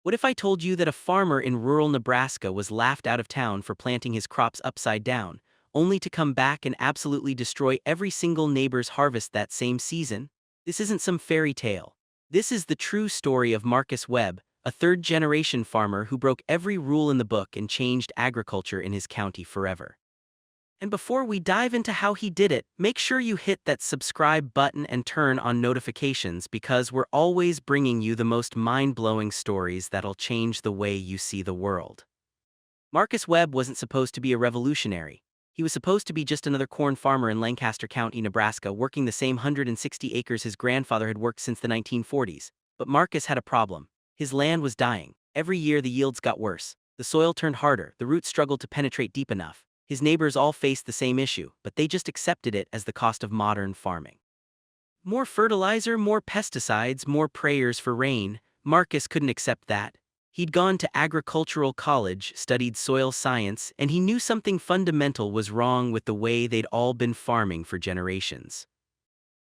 What if I told you that a farmer in rural Nebraska was laughed out of town for planting his crops upside down, only to come back and absolutely destroy every single neighbor's harvest that same season? This isn't some fairy tale. This is the true story of Marcus Webb, a third-generation farmer who broke every rule in the book and changed agriculture in his county forever. And before we dive into how he did it, make sure you hit that subscribe button and turn on notifications because we're always bringing you the most mind-blowing stories that'll change the way you see the world. Marcus Webb wasn't supposed to be a revolutionary. He was supposed to be just another corn farmer in Lancaster County, Nebraska, working the same 160 acres his grandfather had worked since the 1940s. But Marcus had a problem. His land was dying. Every year the yields got worse. The soil turned harder, the roots struggled to penetrate deep enough. His neighbors all faced the same issue, but they just accepted it as the cost of modern farming. More fertilizer, more pesticides, more prayers for rain. Marcus couldn't accept that. He'd gone to agricultural college, studied soil science, and he knew something fundamental was wrong with the way they'd all been farming for generations.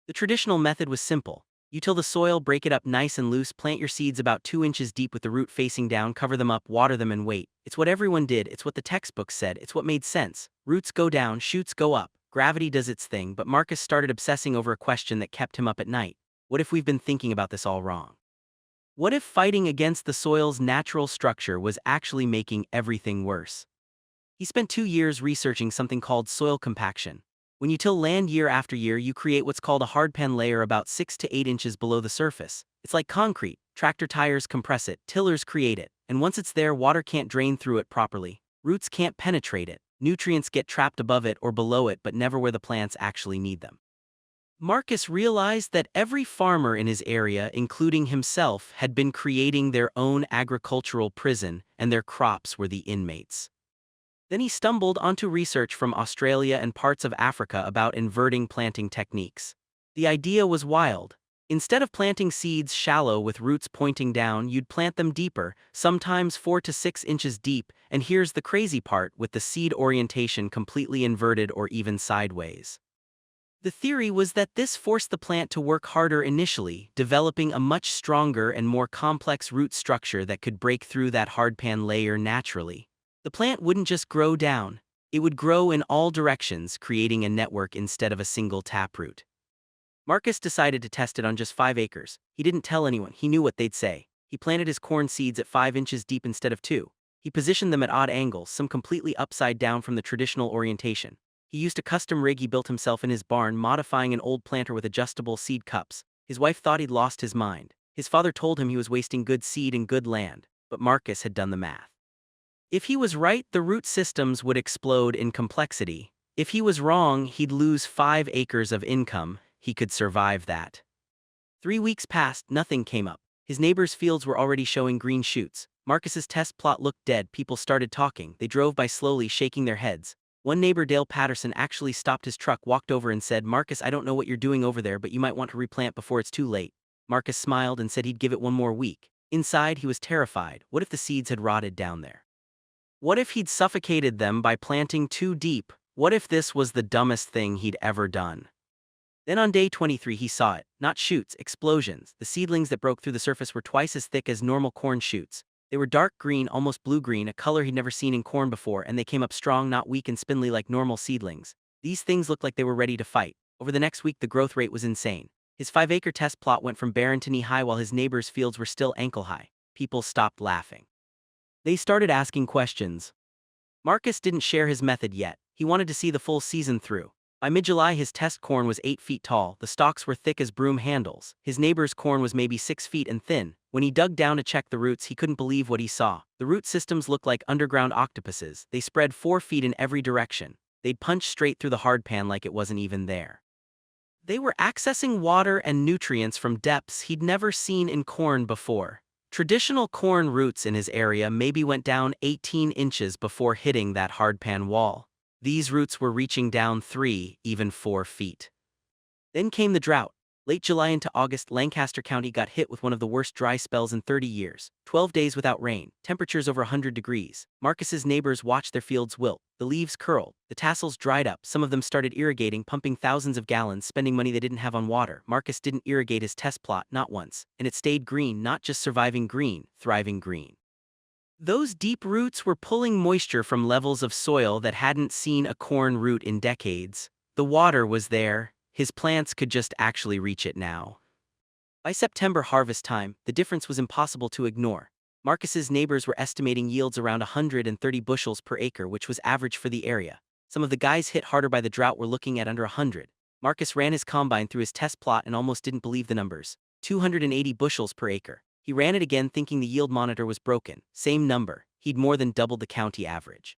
The traditional method was simple. You till the soil, break it up nice and loose, plant your seeds about 2 inches deep with the root facing down, cover them up, water them and wait. It's what everyone did, it's what the textbooks said, it's what made sense. Roots go down, shoots go up, gravity does its thing, but Marcus started obsessing over a question that kept him up at night. What if we've been thinking about this all wrong? What if fighting against the soil's natural structure was actually making everything worse? He spent 2 years researching something called soil compaction. When you till land year after year, you create what's called a hardpan layer about 6 to 8 inches below the surface. It's like concrete. Tractor tires compress it, tillers create it, and once it's there, water can't drain through it properly. Roots can't penetrate it. Nutrients get trapped above it or below it, but never where the plants actually need them. Marcus realized that every farmer in his area, including himself, had been creating their own agricultural prison, and their crops were the inmates. Then he stumbled onto research from Australia and parts of Africa about inverting planting techniques. The idea was wild. Instead of planting seeds shallow with roots pointing down, you'd plant them deeper, sometimes 4 to 6 inches deep, and here's the crazy part, with the seed orientation completely inverted or even sideways. The theory was that this forced the plant to work harder initially, developing a much stronger and more complex root structure that could break through that hardpan layer naturally. The plant wouldn't just grow down, it would grow in all directions, creating a network instead of a single taproot. Marcus decided to test it on just 5 acres. He didn't tell anyone, he knew what they'd say. He planted his corn seeds at 5 inches deep instead of 2. He positioned them at odd angles, some completely upside down from the traditional orientation. He used a custom rig he built himself in his barn, modifying an old planter with adjustable seed cups. His wife thought he'd lost his mind. His father told him he was wasting good seed and good land, but Marcus had done the math. If he was right, the root systems would explode in complexity. If he was wrong, he'd lose 5 acres of income. He could survive that. 3 weeks passed, nothing came up. His neighbors' fields were already showing green shoots. Marcus's test plot looked dead. People started talking. They drove by slowly, shaking their heads. One neighbor, Dale Patterson, actually stopped his truck, walked over and said, "Marcus, I don't know what you're doing over there, but you might want to replant before it's too late." Marcus smiled and said he'd give it 1 more week. Inside, he was terrified. What if the seeds had rotted down there? What if he'd suffocated them by planting too deep? What if this was the dumbest thing he'd ever done? Then on day 23 he saw it. Not shoots, explosions. The seedlings that broke through the surface were twice as thick as normal corn shoots. They were dark green, almost blue-green, a color he'd never seen in corn before, and they came up strong, not weak and spindly like normal seedlings. These things looked like they were ready to fight. Over the next week the growth rate was insane. His 5-acre test plot went from barren to knee-high while his neighbors' fields were still ankle-high. People stopped laughing. They started asking questions. Marcus didn't share his method yet. He wanted to see the full season through. By mid-July his test corn was 8 feet tall, the stalks were thick as broom handles. His neighbor's corn was maybe 6 feet and thin. When he dug down to check the roots, he couldn't believe what he saw. The root systems looked like underground octopuses. They spread 4 feet in every direction. They'd punch straight through the hardpan like it wasn't even there. They were accessing water and nutrients from depths he'd never seen in corn before. Traditional corn roots in his area maybe went down 18 inches before hitting that hardpan wall. These roots were reaching down 3, even 4 feet. Then came the drought. Late July into August, Lancaster County got hit with one of the worst dry spells in 30 years. 12 days without rain, temperatures over 100 degrees. Marcus's neighbors watched their fields wilt. The leaves curled, the tassels dried up, some of them started irrigating, pumping thousands of gallons, spending money they didn't have on water. Marcus didn't irrigate his test plot, not once, and it stayed green, not just surviving green, thriving green. Those deep roots were pulling moisture from levels of soil that hadn't seen a corn root in decades. The water was there. His plants could just actually reach it now. By September harvest time, the difference was impossible to ignore. Marcus's neighbors were estimating yields around 130 bushels per acre, which was average for the area. Some of the guys hit harder by the drought were looking at under 100. Marcus ran his combine through his test plot and almost didn't believe the numbers. 280 bushels per acre. He ran it again thinking the yield monitor was broken. Same number. He'd more than doubled the county average.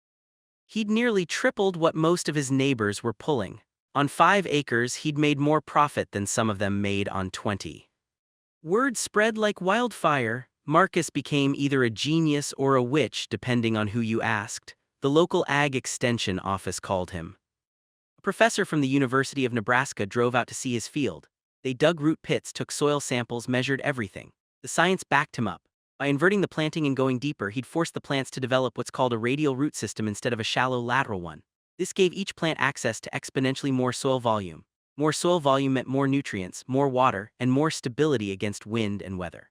He'd nearly tripled what most of his neighbors were pulling. On 5 acres, he'd made more profit than some of them made on 20. Word spread like wildfire. Marcus became either a genius or a witch, depending on who you asked. The local Ag Extension office called him. A professor from the University of Nebraska drove out to see his field. They dug root pits, took soil samples, measured everything. The science backed him up. By inverting the planting and going deeper, he'd forced the plants to develop what's called a radial root system instead of a shallow lateral one. This gave each plant access to exponentially more soil volume. More soil volume meant more nutrients, more water, and more stability against wind and weather.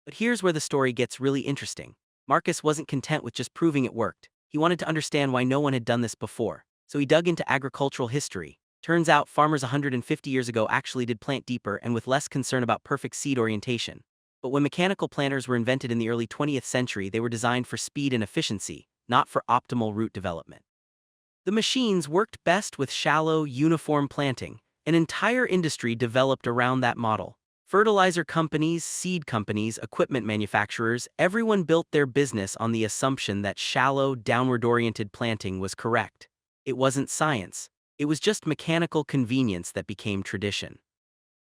But here's where the story gets really interesting. Marcus wasn't content with just proving it worked. He wanted to understand why no one had done this before. So he dug into agricultural history. Turns out farmers 150 years ago actually did plant deeper and with less concern about perfect seed orientation. But when mechanical planters were invented in the early 20th century, they were designed for speed and efficiency, not for optimal root development. The machines worked best with shallow, uniform planting. An entire industry developed around that model. Fertilizer companies, seed companies, equipment manufacturers, everyone built their business on the assumption that shallow, downward-oriented planting was correct. It wasn't science. It was just mechanical convenience that became tradition.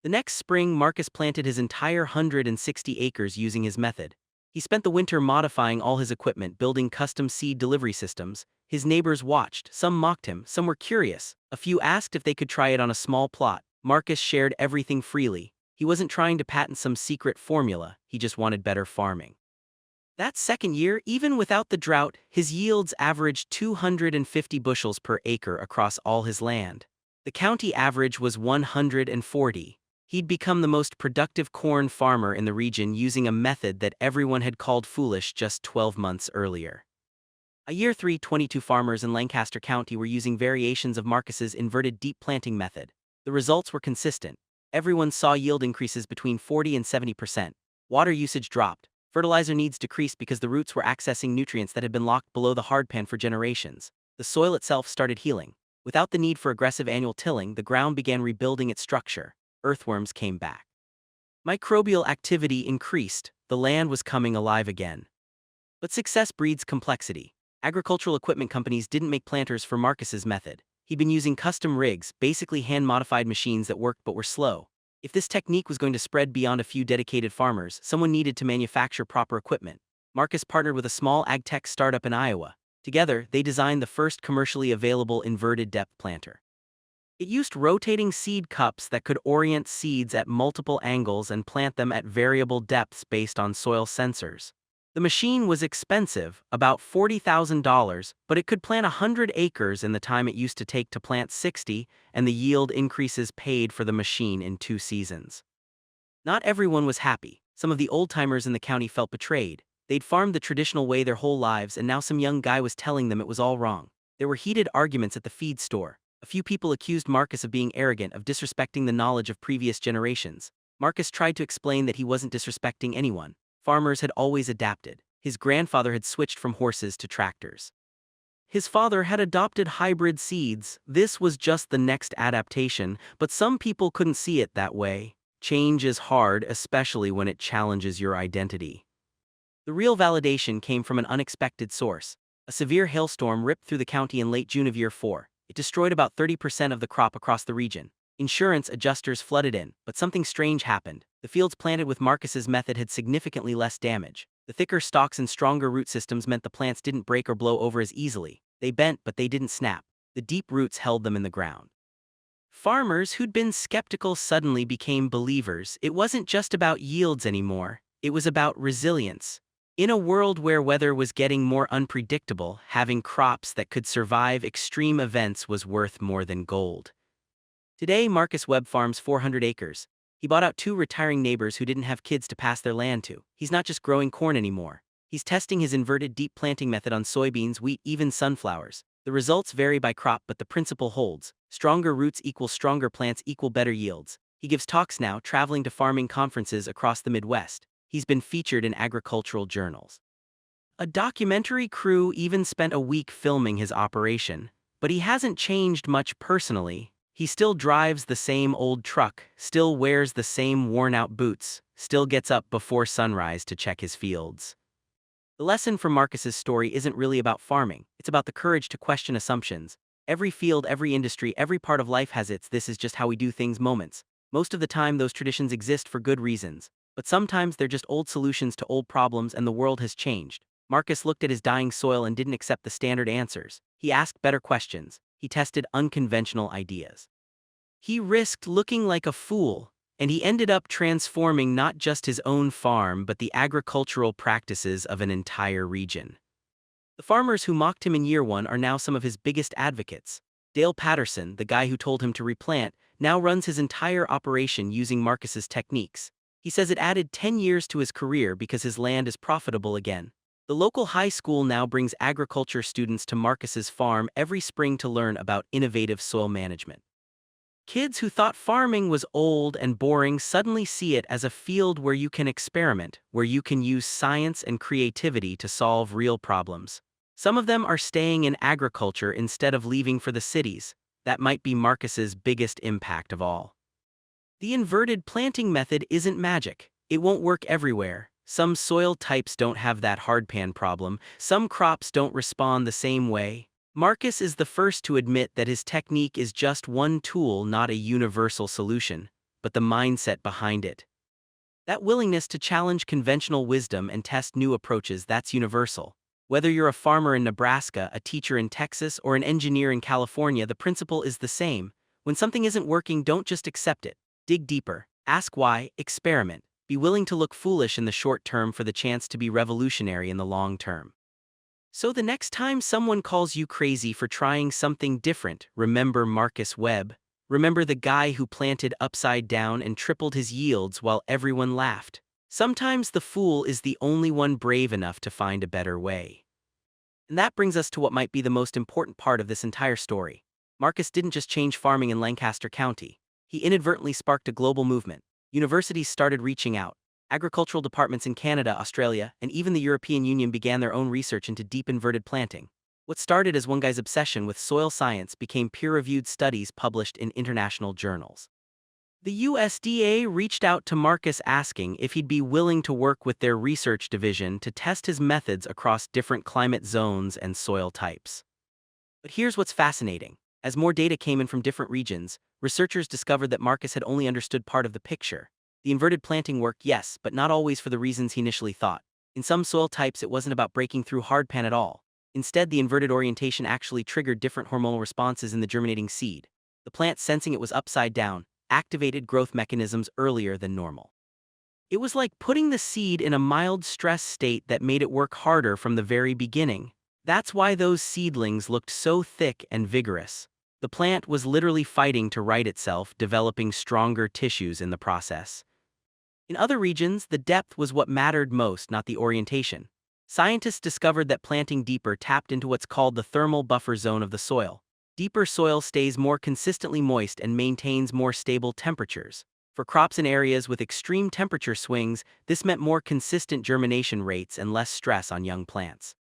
The next spring, Marcus planted his entire 160 acres using his method. He spent the winter modifying all his equipment, building custom seed delivery systems. His neighbors watched, some mocked him, some were curious. A few asked if they could try it on a small plot. Marcus shared everything freely. He wasn't trying to patent some secret formula, he just wanted better farming. That second year, even without the drought, his yields averaged 250 bushels per acre across all his land. The county average was 140. He'd become the most productive corn farmer in the region using a method that everyone had called foolish just 12 months earlier. A year 3, 22 farmers in Lancaster County were using variations of Marcus's inverted deep planting method. The results were consistent. Everyone saw yield increases between 40 and 70%. Water usage dropped. Fertilizer needs decreased because the roots were accessing nutrients that had been locked below the hardpan for generations. The soil itself started healing. Without the need for aggressive annual tilling, the ground began rebuilding its structure. Earthworms came back. Microbial activity increased. The land was coming alive again. But success breeds complexity. Agricultural equipment companies didn't make planters for Marcus's method. He'd been using custom rigs, basically hand-modified machines that worked but were slow. If this technique was going to spread beyond a few dedicated farmers, someone needed to manufacture proper equipment. Marcus partnered with a small ag-tech startup in Iowa. Together, they designed the first commercially available inverted depth planter. It used rotating seed cups that could orient seeds at multiple angles and plant them at variable depths based on soil sensors. The machine was expensive, about $40,000, but it could plant 100 acres in the time it used to take to plant 60, and the yield increases paid for the machine in 2 seasons. Not everyone was happy. Some of the old-timers in the county felt betrayed. They'd farmed the traditional way their whole lives, and now some young guy was telling them it was all wrong. There were heated arguments at the feed store. A few people accused Marcus of being arrogant, of disrespecting the knowledge of previous generations. Marcus tried to explain that he wasn't disrespecting anyone. Farmers had always adapted. His grandfather had switched from horses to tractors. His father had adopted hybrid seeds. This was just the next adaptation, but some people couldn't see it that way. Change is hard, especially when it challenges your identity. The real validation came from an unexpected source. A severe hailstorm ripped through the county in late June of year 4. It destroyed about 30% of the crop across the region. Insurance adjusters flooded in, but something strange happened. The fields planted with Marcus's method had significantly less damage. The thicker stalks and stronger root systems meant the plants didn't break or blow over as easily. They bent, but they didn't snap. The deep roots held them in the ground. Farmers who'd been skeptical suddenly became believers. It wasn't just about yields anymore, it was about resilience. In a world where weather was getting more unpredictable, having crops that could survive extreme events was worth more than gold. Today, Marcus Webb farms 400 acres. He bought out two retiring neighbors who didn't have kids to pass their land to. He's not just growing corn anymore. He's testing his inverted deep planting method on soybeans, wheat, even sunflowers. The results vary by crop, but the principle holds. Stronger roots equal stronger plants equal better yields. He gives talks now, traveling to farming conferences across the Midwest. He's been featured in agricultural journals. A documentary crew even spent a week filming his operation. But he hasn't changed much personally. He still drives the same old truck, still wears the same worn-out boots, still gets up before sunrise to check his fields. The lesson from Marcus's story isn't really about farming, it's about the courage to question assumptions. Every field, every industry, every part of life has its "this is just how we do things" moments. Most of the time those traditions exist for good reasons, but sometimes they're just old solutions to old problems and the world has changed. Marcus looked at his dying soil and didn't accept the standard answers. He asked better questions. He tested unconventional ideas. He risked looking like a fool, and he ended up transforming not just his own farm but the agricultural practices of an entire region. The farmers who mocked him in year one are now some of his biggest advocates. Dale Patterson, the guy who told him to replant, now runs his entire operation using Marcus's techniques. He says it added 10 years to his career because his land is profitable again. The local high school now brings agriculture students to Marcus's farm every spring to learn about innovative soil management. Kids who thought farming was old and boring suddenly see it as a field where you can experiment, where you can use science and creativity to solve real problems. Some of them are staying in agriculture instead of leaving for the cities. That might be Marcus's biggest impact of all. The inverted planting method isn't magic. It won't work everywhere. Some soil types don't have that hardpan problem. Some crops don't respond the same way. Marcus is the first to admit that his technique is just one tool, not a universal solution, but the mindset behind it. That willingness to challenge conventional wisdom and test new approaches, that's universal. Whether you're a farmer in Nebraska, a teacher in Texas, or an engineer in California, the principle is the same. When something isn't working, don't just accept it. Dig deeper, ask why, experiment. Be willing to look foolish in the short term for the chance to be revolutionary in the long term. So the next time someone calls you crazy for trying something different, remember Marcus Webb. Remember the guy who planted upside down and tripled his yields while everyone laughed. Sometimes the fool is the only one brave enough to find a better way. And that brings us to what might be the most important part of this entire story. Marcus didn't just change farming in Lancaster County. He inadvertently sparked a global movement. Universities started reaching out. Agricultural departments in Canada, Australia, and even the European Union began their own research into deep inverted planting. What started as one guy's obsession with soil science became peer-reviewed studies published in international journals. The USDA reached out to Marcus asking if he'd be willing to work with their research division to test his methods across different climate zones and soil types. But here's what's fascinating. As more data came in from different regions, researchers discovered that Marcus had only understood part of the picture. The inverted planting worked, yes, but not always for the reasons he initially thought. In some soil types, it wasn't about breaking through hardpan at all. Instead, the inverted orientation actually triggered different hormonal responses in the germinating seed. The plant, sensing it was upside down, activated growth mechanisms earlier than normal. It was like putting the seed in a mild stress state that made it work harder from the very beginning. That's why those seedlings looked so thick and vigorous. The plant was literally fighting to right itself, developing stronger tissues in the process. In other regions, the depth was what mattered most, not the orientation. Scientists discovered that planting deeper tapped into what's called the thermal buffer zone of the soil. Deeper soil stays more consistently moist and maintains more stable temperatures. For crops in areas with extreme temperature swings, this meant more consistent germination rates and less stress on young plants.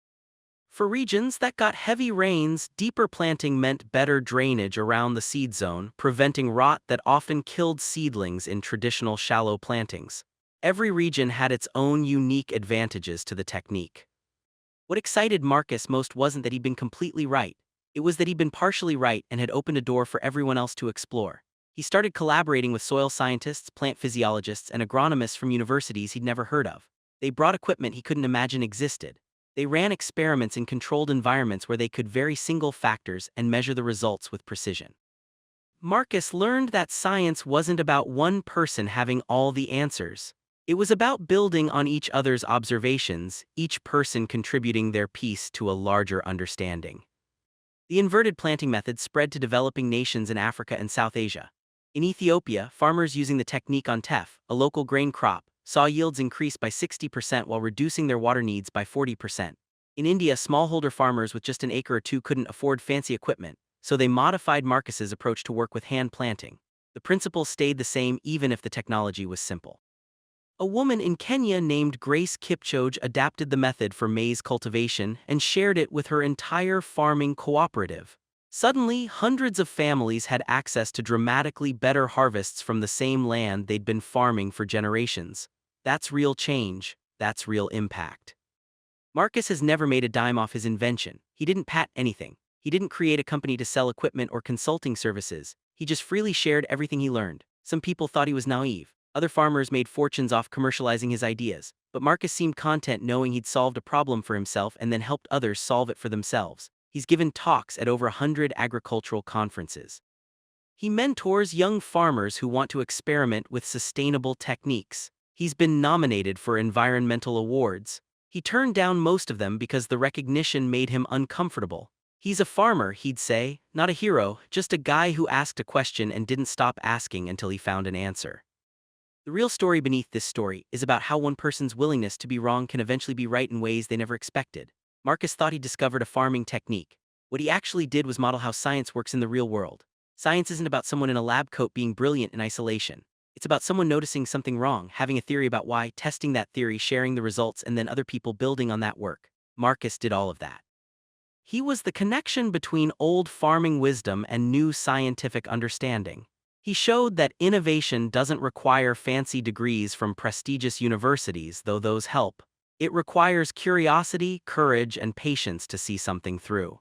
For regions that got heavy rains, deeper planting meant better drainage around the seed zone, preventing rot that often killed seedlings in traditional shallow plantings. Every region had its own unique advantages to the technique. What excited Marcus most wasn't that he'd been completely right. It was that he'd been partially right and had opened a door for everyone else to explore. He started collaborating with soil scientists, plant physiologists, and agronomists from universities he'd never heard of. They brought equipment he couldn't imagine existed. They ran experiments in controlled environments where they could vary single factors and measure the results with precision. Marcus learned that science wasn't about one person having all the answers. It was about building on each other's observations, each person contributing their piece to a larger understanding. The inverted planting method spread to developing nations in Africa and South Asia. In Ethiopia, farmers using the technique on teff, a local grain crop, saw yields increase by 60% while reducing their water needs by 40%. In India, smallholder farmers with just an acre or two couldn't afford fancy equipment, so they modified Marcus's approach to work with hand planting. The principle stayed the same even if the technology was simple. A woman in Kenya named Grace Kipchoge adapted the method for maize cultivation and shared it with her entire farming cooperative. Suddenly, hundreds of families had access to dramatically better harvests from the same land they'd been farming for generations. That's real change. That's real impact. Marcus has never made a dime off his invention. He didn't patent anything. He didn't create a company to sell equipment or consulting services. He just freely shared everything he learned. Some people thought he was naive. Other farmers made fortunes off commercializing his ideas. But Marcus seemed content knowing he'd solved a problem for himself and then helped others solve it for themselves. He's given talks at over 100 agricultural conferences. He mentors young farmers who want to experiment with sustainable techniques. He's been nominated for environmental awards. He turned down most of them because the recognition made him uncomfortable. He's a farmer, he'd say, not a hero, just a guy who asked a question and didn't stop asking until he found an answer. The real story beneath this story is about how one person's willingness to be wrong can eventually be right in ways they never expected. Marcus thought he discovered a farming technique. What he actually did was model how science works in the real world. Science isn't about someone in a lab coat being brilliant in isolation. It's about someone noticing something wrong, having a theory about why, testing that theory, sharing the results, and then other people building on that work. Marcus did all of that. He was the connection between old farming wisdom and new scientific understanding. He showed that innovation doesn't require fancy degrees from prestigious universities, though those help. It requires curiosity, courage, and patience to see something through.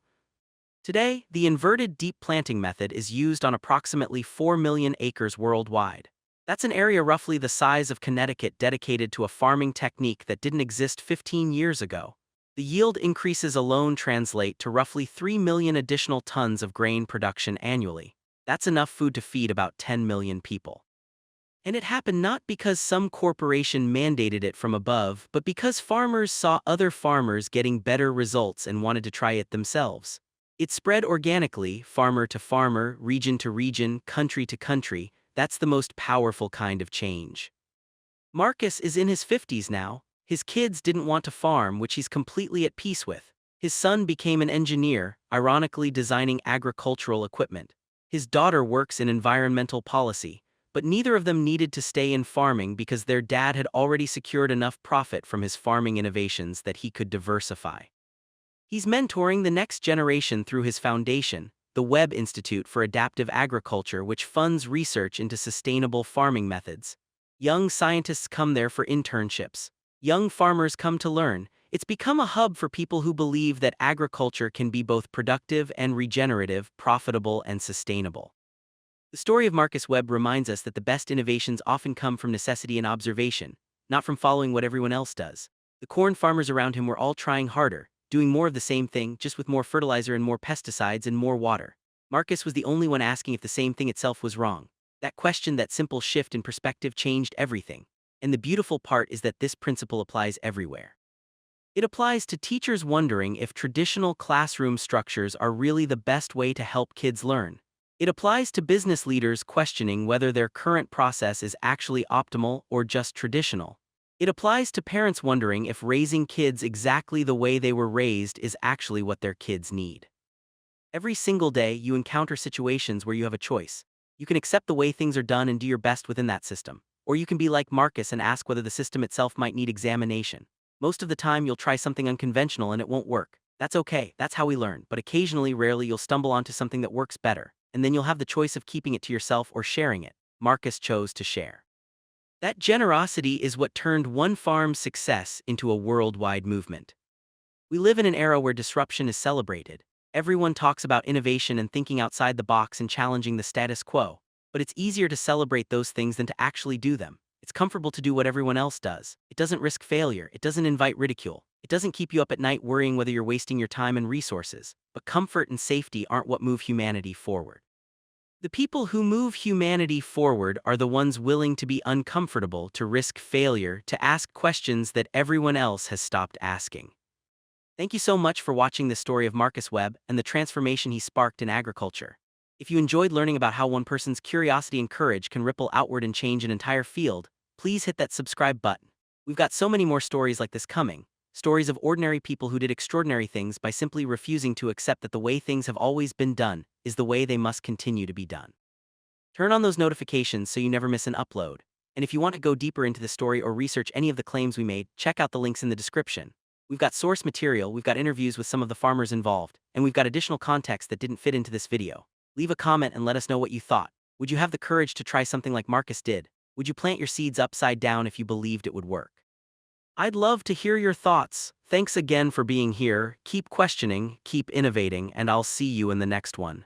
Today, the inverted deep planting method is used on approximately 4 million acres worldwide. That's an area roughly the size of Connecticut dedicated to a farming technique that didn't exist 15 years ago. The yield increases alone translate to roughly 3 million additional tons of grain production annually. That's enough food to feed about 10 million people. And it happened not because some corporation mandated it from above, but because farmers saw other farmers getting better results and wanted to try it themselves. It spread organically, farmer to farmer, region to region, country to country. That's the most powerful kind of change. Marcus is in his 50s now. His kids didn't want to farm, which he's completely at peace with. His son became an engineer, ironically designing agricultural equipment. His daughter works in environmental policy, but neither of them needed to stay in farming because their dad had already secured enough profit from his farming innovations that he could diversify. He's mentoring the next generation through his foundation, the Webb Institute for Adaptive Agriculture, which funds research into sustainable farming methods. Young scientists come there for internships. Young farmers come to learn. It's become a hub for people who believe that agriculture can be both productive and regenerative, profitable and sustainable. The story of Marcus Webb reminds us that the best innovations often come from necessity and observation, not from following what everyone else does. The corn farmers around him were all trying harder, doing more of the same thing, just with more fertilizer and more pesticides and more water. Marcus was the only one asking if the same thing itself was wrong. That question, that simple shift in perspective changed everything. And the beautiful part is that this principle applies everywhere. It applies to teachers wondering if traditional classroom structures are really the best way to help kids learn. It applies to business leaders questioning whether their current process is actually optimal or just traditional. It applies to parents wondering if raising kids exactly the way they were raised is actually what their kids need. Every single day, you encounter situations where you have a choice. You can accept the way things are done and do your best within that system. Or you can be like Marcus and ask whether the system itself might need examination. Most of the time, you'll try something unconventional and it won't work. That's okay, that's how we learn. But occasionally, rarely, you'll stumble onto something that works better. And then you'll have the choice of keeping it to yourself or sharing it. Marcus chose to share. That generosity is what turned one farm's success into a worldwide movement. We live in an era where disruption is celebrated. Everyone talks about innovation and thinking outside the box and challenging the status quo. But it's easier to celebrate those things than to actually do them. It's comfortable to do what everyone else does. It doesn't risk failure. It doesn't invite ridicule. It doesn't keep you up at night worrying whether you're wasting your time and resources. But comfort and safety aren't what move humanity forward. The people who move humanity forward are the ones willing to be uncomfortable, to risk failure, to ask questions that everyone else has stopped asking. Thank you so much for watching the story of Marcus Webb and the transformation he sparked in agriculture. If you enjoyed learning about how one person's curiosity and courage can ripple outward and change an entire field, please hit that subscribe button. We've got so many more stories like this coming, stories of ordinary people who did extraordinary things by simply refusing to accept that the way things have always been done is the way they must continue to be done. Turn on those notifications so you never miss an upload. And if you want to go deeper into the story or research any of the claims we made, check out the links in the description. We've got source material, we've got interviews with some of the farmers involved, and we've got additional context that didn't fit into this video. Leave a comment and let us know what you thought. Would you have the courage to try something like Marcus did? Would you plant your seeds upside down if you believed it would work? I'd love to hear your thoughts. Thanks again for being here. Keep questioning, keep innovating, and I'll see you in the next one.